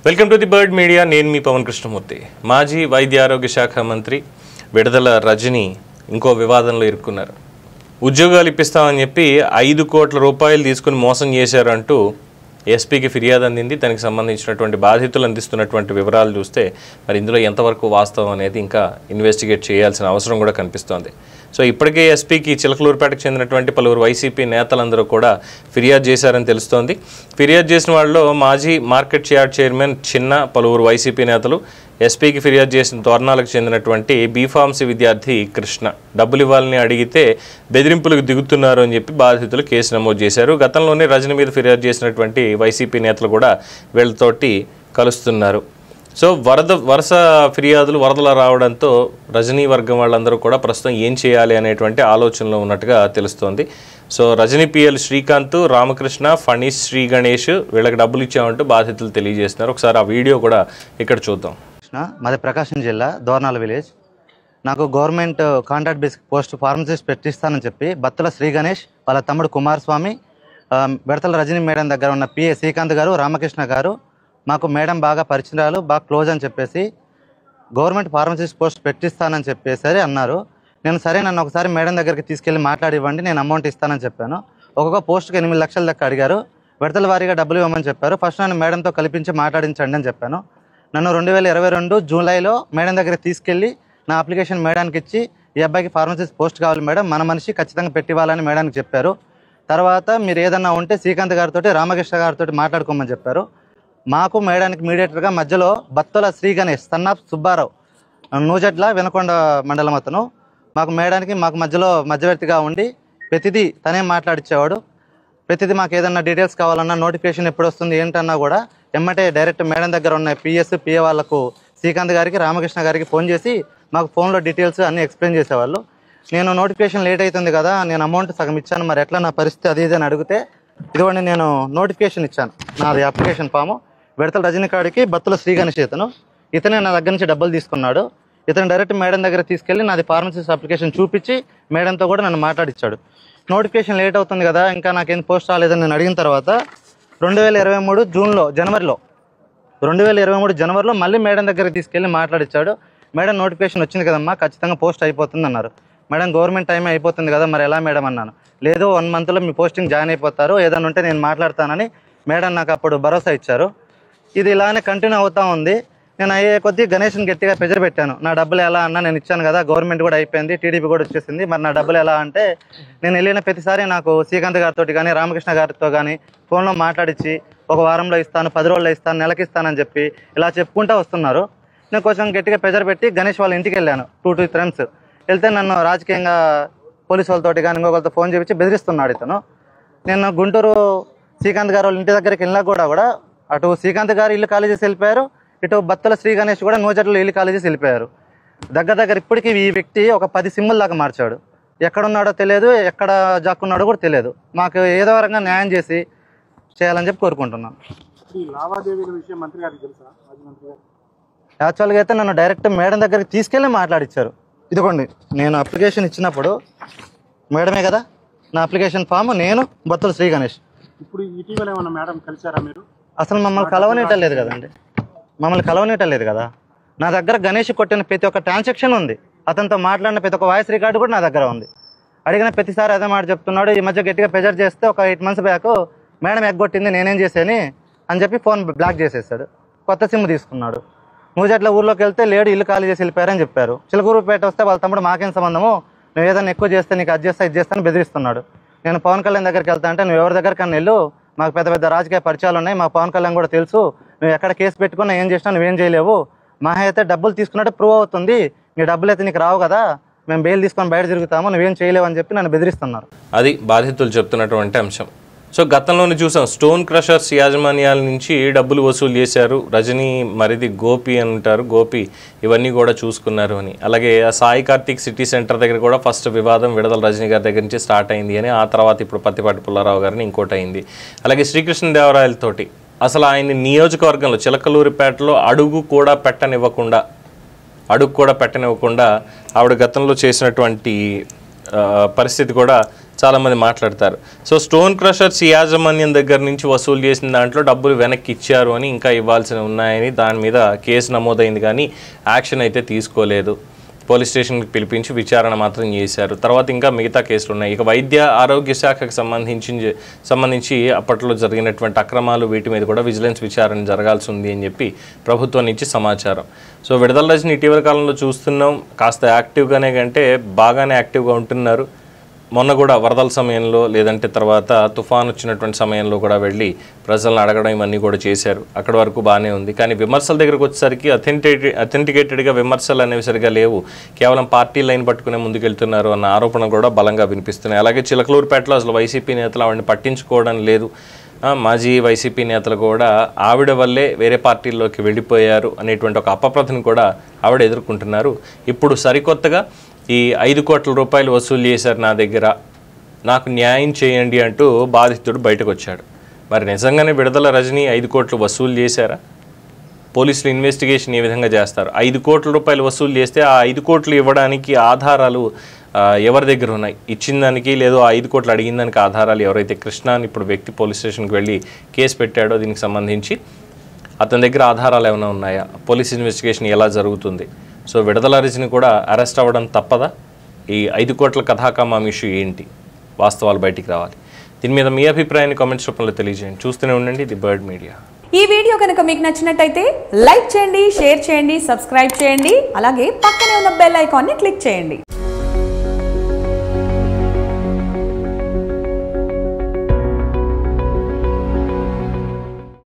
Welcome to the bird media. నేను మీ పవన్ కృష్ణమూర్తి. మాజీ వైద్య ఆరోగ్య శాఖ మంత్రి విడుదల రజని ఇంకో వివాదంలో ఇరుక్కున్నారు. ఉద్యోగాలు ఇప్పిస్తామని చెప్పి 5 కోట్ల రూపాయలు తీసుకుని మోసం చేశారంటూ ఎస్పీకి ఫిర్యాదు అందింది. దానికి సంబంధించినటువంటి బాధితులు అందిస్తున్నటువంటి వివరాలు చూస్తే మరి ఇందులో ఎంతవరకు వాస్తవం అనేది ఇంకా ఇన్వెస్టిగేట్ చేయాల్సిన అవసరం కూడా కనిపిస్తోంది. సో ఇప్పటికే ఎస్పీకి చిలకలూరుపేటకు చెందినటువంటి పలువురు వైసీపీ నేతలందరూ కూడా ఫిర్యాదు చేశారని తెలుస్తోంది. ఫిర్యాదు చేసిన వాళ్ళలో మాజీ మార్కెట్ యార్డ్ చైర్మన్ చిన్న, పలువురు వైసీపీ నేతలు, ఎస్పీకి ఫిర్యాదు చేసిన తోరణాలకు చెందినటువంటి బీఫార్మసీ విద్యార్థి కృష్ణ డబ్బులు ఇవ్వాలని అడిగితే బెదిరింపులకు దిగుతున్నారు అని చెప్పి బాధితులు కేసు నమోదు చేశారు. గతంలోనే రజని మీద ఫిర్యాదు చేసినటువంటి వైసీపీ నేతలు కూడా వీళ్ళతోటి కలుస్తున్నారు. సో వరుస ఫిర్యాదులు వరదలా రావడంతో రజనీ వర్గం వాళ్ళందరూ కూడా ప్రస్తుతం ఏం చేయాలి అనేటువంటి ఆలోచనలో ఉన్నట్టుగా తెలుస్తోంది. సో రజనీ పిఎల్ శ్రీకాంత్, రామకృష్ణ, ఫణీష్, శ్రీ గణేష్ వీళ్ళకి డబ్బులు ఇచ్చామంటూ బాధితులు తెలియజేస్తున్నారు. ఒకసారి ఆ వీడియో కూడా ఇక్కడ చూద్దాం. మాది ప్రకాశం జిల్లా దోర్నాల విలేజ్. నాకు government contract basic post pharmacist పెట్టిస్తానని చెప్పి బత్తుల శ్రీ గణేష్, వాళ్ళ తమ్ముడు కుమారస్వామి, బెడతల రజనీ మేడం దగ్గర ఉన్న పిఏ శ్రీకాంత్ గారు, రామకృష్ణ గారు మాకు మేడం బాగా పరిచయాలు, బాగా క్లోజ్ అని చెప్పేసి గవర్నమెంట్ ఫార్మసిస్ట్ పోస్ట్ పెట్టిస్తానని చెప్పేసరి అన్నారు. నేను సరే, నన్ను ఒకసారి మేడం దగ్గరికి తీసుకెళ్ళి మాట్లాడి ఇవ్వండి, నేను అమౌంట్ ఇస్తానని చెప్పాను. ఒక్కొక్క పోస్ట్కి 8 లక్షల దాకా అడిగారు. విడతల వారీగా డబ్బులు ఇవ్వమని చెప్పారు. ఫస్ట్ నన్ను మేడంతో కల్పించి మాట్లాడించండి అని చెప్పాను. నన్ను 2022 జూలైలో మేడం దగ్గరికి తీసుకెళ్ళి నా అప్లికేషన్ మేడానికి ఇచ్చి, ఈ అబ్బాయికి ఫార్మసిస్ట్ పోస్ట్ కావాలి మేడం, మన మనిషి ఖచ్చితంగా పెట్టివ్వాలని మేడానికి చెప్పారు. తర్వాత మీరు ఏదన్నా ఉంటే శ్రీకాంత్ గారితో, రామకృష్ణ గారితో మాట్లాడుకోమని చెప్పారు. మాకు మేడానికి మీడియేటర్గా మధ్యలో బత్తుల శ్రీ గణేష్, సన్నాఫ్ సుబ్బారావు, నూజట్ల వినకొండ మండలం అతను, మాకు మధ్యలో మధ్యవర్తిగా ఉండి ప్రతిదీ తనే మాట్లాడిచ్చేవాడు. ప్రతిదీ మాకు ఏదన్నా డీటెయిల్స్ కావాలన్నా, నోటిఫికేషన్ ఎప్పుడు వస్తుంది ఏంటన్నా కూడా ఎమ్మటే డైరెక్ట్ మేడం దగ్గర ఉన్న పిఎస్, పిఏ వాళ్ళకు శ్రీకాంత్ గారికి, రామకృష్ణ గారికి ఫోన్ చేసి మాకు ఫోన్లో డీటెయిల్స్ అన్నీ ఎక్స్ప్లెయిన్ చేసేవాళ్ళు. నేను నోటిఫికేషన్ లేట్ అవుతుంది కదా, నేను అమౌంట్ సగం ఇచ్చాను, మరి ఎట్లా నా పరిస్థితి అది ఇది అని అడిగితే, ఇదిగోండి నేను నోటిఫికేషన్ ఇచ్చాను, నాది అప్లికేషన్ ఫాము, విడతల రజనీ కాడికి బత్తుల శ్రీ గణేష్ ఇతనే నా దగ్గర నుంచి డబ్బులు తీసుకున్నాడు. ఇతను డైరెక్ట్ మేడం దగ్గర తీసుకెళ్ళి నాది ఫార్మసిస్ట్ అప్లికేషన్ చూపించి మేడంతో కూడా నన్ను మాట్లాడిచ్చాడు. నోటిఫికేషన్ లేట్ అవుతుంది కదా, ఇంకా నాకేం పోస్ట్ రాలేదని నేను అడిగిన తర్వాత 2023 జనవరిలో మళ్ళీ మేడం దగ్గరికి తీసుకెళ్ళి మాట్లాడిచ్చాడు. మేడం నోటిఫికేషన్ వచ్చింది కదమ్మా, ఖచ్చితంగా పోస్ట్ అయిపోతుంది అన్నారు. మేడం గవర్నమెంట్ టైమే అయిపోతుంది కదా, మరి ఎలా మేడం అన్నాను. లేదు, 1 మంత్లో మీ పోస్టింగ్ జాయిన్ అయిపోతారు, ఏదైనా ఉంటే నేను మాట్లాడతానని మేడం నాకు అప్పుడు భరోసా ఇచ్చారు. ఇది ఇలానే కంటిన్యూ అవుతూ ఉంది. నేను అయ్యే కొద్దీ గణేష్ని గట్టిగా ప్రెజర్ పెట్టాను. నా డబ్బులు ఎలా అన్నా, నేను ఇచ్చాను కదా, గవర్నమెంట్ కూడా అయిపోయింది, టీడీపీ కూడా వచ్చేసింది, మరి నా డబ్బులు ఎలా అంటే, నేను వెళ్ళిన ప్రతిసారి నాకు శ్రీకాంత్ గారితో కానీ, రామకృష్ణ గారితో కానీ ఫోన్లో మాట్లాడించి ఒక వారంలో ఇస్తాను, 10 రోజుల్లో ఇస్తాను, నెలకి ఇస్తానని చెప్పి ఇలా చెప్పుకుంటూ వస్తున్నారు. నేను కొంచెం గట్టిగా ప్రెజర్ పెట్టి గణేష్ వాళ్ళ ఇంటికి వెళ్ళాను 2-3 టైమ్స్. వెళ్తే నన్ను రాజకీయంగా పోలీసు వాళ్ళతోటి కానీ ఇంకొకరితో ఫోన్ చేయించి బెదిరిస్తున్నాడు ఇతను. నేను గుంటూరు శ్రీకాంత్ గారు వాళ్ళ ఇంటి దగ్గరికి వెళ్ళినా కూడా అటు శ్రీకాంత్ గారు ఇల్లు ఖాళీ చేసి వెళ్ళిపోయారు, ఇటు బత్తుల శ్రీ గణేష్ కూడా నూజట్లో ఇల్లు ఖాళీ చేసి వెళ్ళిపోయారు. దగ్గర ఇప్పటికీ ఈ వ్యక్తి ఒక 10 సిమ్ముల దాకా మార్చాడు. ఎక్కడున్నాడో తెలియదు, ఎక్కడ జాక్కున్నాడో కూడా తెలియదు. మాకు ఏదో రకంగా న్యాయం చేయాలని చెప్పి కోరుకుంటున్నాను. యాక్చువల్గా అయితే నన్ను డైరెక్ట్ మేడం దగ్గరికి తీసుకెళ్ళి మాట్లాడిచ్చారు. ఇదిగోండి నేను అప్లికేషన్ ఇచ్చినప్పుడు మేడమే కదా నా అప్లికేషన్ ఫామ్, నేను బత్తుల శ్రీ గణేష్. ఇప్పుడు ఇటీవల ఏమన్నా మేడం కలిసారా మీరు? అసలు మమ్మల్ని కలవనేటలేదు కదండి, కలవనేటలేదు కదా. నా దగ్గర గణేష్ కొట్టిన ప్రతి ఒక్క ట్రాన్సాక్షన్ ఉంది, అతనితో మాట్లాడిన ప్రతి ఒక్క వాయిస్ రికార్డు కూడా నా దగ్గర ఉంది. అడిగిన ప్రతిసారి అదే మాట చెప్తున్నాడు. ఈ మధ్య గట్టిగా ప్రెజర్ చేస్తే ఒక 8 మంత్స్ బ్యాక్ మేడం ఎగ్గొట్టింది, నేనేం చేశాను అని చెప్పి ఫోన్ బ్లాక్ చేసేసాడు. కొత్త సిమ్ తీసుకున్నాడు. నూజట్ల ఊర్లోకి వెళ్తే లేడు, ఇల్లు ఖాళీ చేసి వెళ్ళిపోయారని చెప్పారు. చిలకూరుపేట వస్తే వాళ్ళ తమ్ముడు మాకేం సంబంధము, నువ్వు ఏదైనా ఎక్కువ చేస్తే నీకు అది చేస్తా ఇది చేస్తాను బెదిరిస్తున్నాడు. నేను పవన్ కళ్యాణ్ దగ్గరికి వెళ్తా అంటే, నువ్వు ఎవరి దగ్గరికన్నా వెళ్ళు, మాకు పెద్ద రాజకీయ పరిచయాలు ఉన్నాయి, మా పవన్ కళ్యాణ్ కూడా తెలుసు, నువ్వు ఎక్కడ కేసు పెట్టుకున్నా ఏం చేసినా నువ్వేం చేయలేవు, మా అయితే డబ్బులు తీసుకున్నట్టు ప్రూవ్ అవుతుంది, నీ డబ్బులు అయితే నీకు రావు కదా, మేము బెయిల్ తీసుకొని బయట తిరుగుతాము, నువ్వేం చేయలేవు అని చెప్పి నన్ను బెదిరిస్తున్నారు. అది బాధితులు చెప్తున్నటువంటి అంశం. సో గతంలోనే చూసాం, స్టోన్ క్రషర్స్ యాజమాన్యాల నుంచి డబ్బులు వసూలు చేశారు రజనీ, మరిది గోపి అని ఉంటారు, గోపి ఇవన్నీ కూడా చూసుకున్నారు అని. అలాగే సాయి కార్తిక్ సిటీ సెంటర్ దగ్గర కూడా ఫస్ట్ వివాదం విడుదల రజనీ గారి దగ్గర నుంచి స్టార్ట్ అయింది అని, ఆ తర్వాత ఇప్పుడు పత్తిపాటి పుల్లారావు గారిని ఇంకోటి అయింది. అలాగే శ్రీకృష్ణదేవరాయలతోటి అసలు ఆయన నియోజకవర్గంలో చిలకలూరిపేటలో అడుగు కూడా పెట్టనివ్వకుండా ఆవిడ గతంలో చేసినటువంటి పరిస్థితి కూడా చాలామంది మాట్లాడతారు. సో స్టోన్ క్రషర్స్ యాజమాన్యం దగ్గర నుంచి వసూలు చేసిన దాంట్లో డబ్బులు వెనక్కి ఇచ్చారు అని, ఇంకా ఇవ్వాల్సి ఉన్నాయని దాని మీద కేసు నమోదైంది, కానీ యాక్షన్ అయితే తీసుకోలేదు. పోలీస్ స్టేషన్కి పిలిపించి విచారణ మాత్రం చేశారు. తర్వాత ఇంకా మిగతా కేసులు ఉన్నాయి. ఇక వైద్య ఆరోగ్య శాఖకు సంబంధించి అప్పట్లో జరిగినటువంటి అక్రమాలు వీటి మీద కూడా విజిలెన్స్ విచారణ జరగాల్సి ఉంది అని చెప్పి ప్రభుత్వం నుంచి సమాచారం. సో విడుదల రజని ఇటీవల కాలంలో చూస్తున్నాం, కాస్త యాక్టివ్గానే కంటే బాగానే యాక్టివ్గా ఉంటున్నారు. మొన్న కూడా వరదల సమయంలో, లేదంటే తర్వాత తుఫాన్ వచ్చినటువంటి సమయంలో కూడా వెళ్ళి ప్రజలను అడగడం ఇవన్నీ కూడా చేశారు. అక్కడి వరకు బాగానే ఉంది. కానీ విమర్శల దగ్గరకు వచ్చేసరికి అథెంటికేటెడ్గా విమర్శలు అనేవి సరిగా లేవు. కేవలం పార్టీ లైన్ పట్టుకునే ముందుకెళ్తున్నారు అన్న ఆరోపణ కూడా బలంగా వినిపిస్తున్నాయి. అలాగే చిలకలూరుపేటలో అసలు వైసీపీ నేతలు ఆవిడని పట్టించుకోవడం లేదు. మాజీ వైసీపీ నేతలు కూడా ఆవిడ వల్లే వేరే పార్టీల్లోకి వెళ్ళిపోయారు అనేటువంటి ఒక అపప్రథను కూడా ఆవిడ ఎదుర్కొంటున్నారు. ఇప్పుడు సరికొత్తగా ఈ 5 కోట్ల రూపాయలు వసూలు చేశారు నా దగ్గర, నాకు న్యాయం చేయండి అంటూ బాధితుడు బయటకు వచ్చాడు. మరి నిజంగానే విడుదల రజని 5 కోట్లు వసూలు చేశారా? పోలీసులు ఇన్వెస్టిగేషన్ ఏ విధంగా చేస్తారు? 5 కోట్ల రూపాయలు వసూలు చేస్తే ఆ 5 కోట్లు ఇవ్వడానికి ఆధారాలు ఎవరి దగ్గర ఉన్నాయి? ఇచ్చిన దానికి లేదో 5 కోట్లు అడిగిన దానికి ఆధారాలు ఎవరైతే కృష్ణ అని ఇప్పుడు వ్యక్తి పోలీస్ స్టేషన్కి వెళ్ళి కేసు పెట్టాడో దీనికి సంబంధించి అతని దగ్గర ఆధారాలు ఏమైనా ఉన్నాయా? పోలీస్ ఇన్వెస్టిగేషన్ ఎలా జరుగుతుంది? సో విడుదల రజని కూడా అరెస్ట్ అవ్వడం తప్పదా? ఈ 5 కోట్ల కథాకమం ఇష్యూ ఏంటి? వాస్తవాలు బయటికి రావాలి. దీని మీద మీ అభిప్రాయాన్ని కామెంట్స్ రూపంలో తెలియజేయండి. చూస్తూనే ఉండండి ది బర్డ్ మీడియా. ఈ వీడియో కనుక మీకు నచ్చినట్టయితే లైక్ చేయండి, షేర్ చేయండి, సబ్స్క్రైబ్ చేయండి. అలాగే పక్కనే ఉన్న బెల్ ఐకాన్ని క్లిక్ చేయండి.